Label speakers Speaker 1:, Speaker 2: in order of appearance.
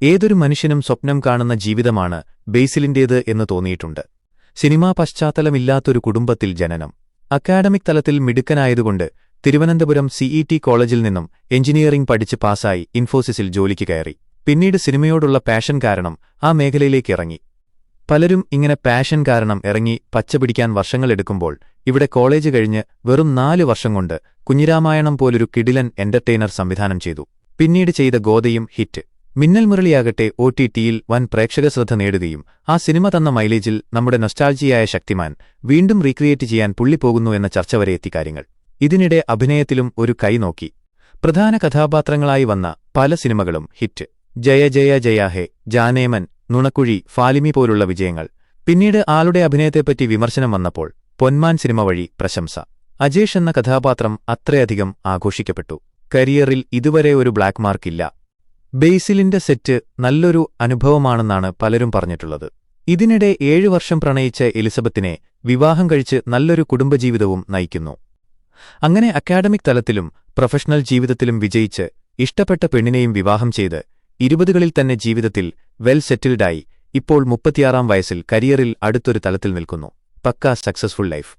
Speaker 1: ഏതൊരു മനുഷ്യനും സ്വപ്നം കാണുന്ന ജീവിതമാണ് ബേസിലിന്റേത് എന്ന് തോന്നിയിട്ടുണ്ട്. സിനിമാ പശ്ചാത്തലമില്ലാത്തൊരു കുടുംബത്തിൽ ജനനം. അക്കാഡമിക് തലത്തിൽ മിടുക്കനായതുകൊണ്ട് തിരുവനന്തപുരം സിഇടി കോളേജിൽ നിന്നും എഞ്ചിനീയറിംഗ് പഠിച്ച് പാസായി ഇൻഫോസിസിൽ ജോലിക്ക് കയറി. പിന്നീട് സിനിമയോടുള്ള പാഷൻ കാരണം ആ മേഖലയിലേക്ക് ഇറങ്ങി. പലരും ഇങ്ങനെ പാഷൻ കാരണം ഇറങ്ങി പച്ചപിടിക്കാൻ വർഷങ്ങളെടുക്കുമ്പോൾ ഇവിടെ കോളേജ് കഴിഞ്ഞ് വെറും 4 വർഷം കൊണ്ട് കുഞ്ഞിരാമായണം പോലൊരു കിടിലൻ എന്റർടൈനർ സംവിധാനം ചെയ്തു. പിന്നീട് ചെയ്ത ഗോദയും ഹിറ്റ്. മിന്നൽ മുരളിയാകട്ടെ OTTയിൽ വൻ പ്രേക്ഷകശ്രദ്ധ നേടുകയും ആ സിനിമ തന്ന മൈലേജിൽ നമ്മുടെ നൊസ്റ്റാൾജിയായ ശക്തിമാൻ വീണ്ടും റീക്രിയേറ്റ് ചെയ്യാൻ പുള്ളിപ്പോകുന്നു എന്ന ചർച്ച വരെ എത്തി കാര്യങ്ങൾ. ഇതിനിടെ അഭിനയത്തിലും ഒരു കൈ നോക്കി. പ്രധാന കഥാപാത്രങ്ങളായി വന്ന പല സിനിമകളും ഹിറ്റ്. ജയ ജയ ജയ ഹേ, ജാനേമൻ, നുണക്കുഴി, ഫാലിമി പോലുള്ള വിജയങ്ങൾ. പിന്നീട് ആളുടെ അഭിനയത്തെപ്പറ്റി വിമർശനം വന്നപ്പോൾ പൊന്മാൻ സിനിമ വഴി പ്രശംസ. അജേഷ് എന്ന കഥാപാത്രം അത്രയധികം ആഘോഷിക്കപ്പെട്ടു. കരിയറിൽ ഇതുവരെ ഒരു ബ്ലാക്ക് മാർക്കില്ല. ബേസിലിന്റെ സെറ്റ് നല്ലൊരു അനുഭവമാണെന്നാണ് പലരും പറഞ്ഞിട്ടുള്ളത്. ഇതിനിടെ 7 വർഷം പ്രണയിച്ച എലിസബത്തിനെ വിവാഹം കഴിച്ച് നല്ലൊരു കുടുംബജീവിതവും നയിക്കുന്നു. അങ്ങനെ അക്കാഡമിക് തലത്തിലും പ്രൊഫഷണൽ ജീവിതത്തിലും വിജയിച്ച് ഇഷ്ടപ്പെട്ട പെണ്ണിനെയും വിവാഹം ചെയ്ത് 20കളിൽ തന്നെ ജീവിതത്തിൽ വെൽ സെറ്റിൽഡായി ഇപ്പോൾ 36-ാം വയസ്സിൽ കരിയറിൽ അടുത്തൊരു തലത്തിൽ നിൽക്കുന്നു. പക്കാ സക്സസ്ഫുൾ ലൈഫ്.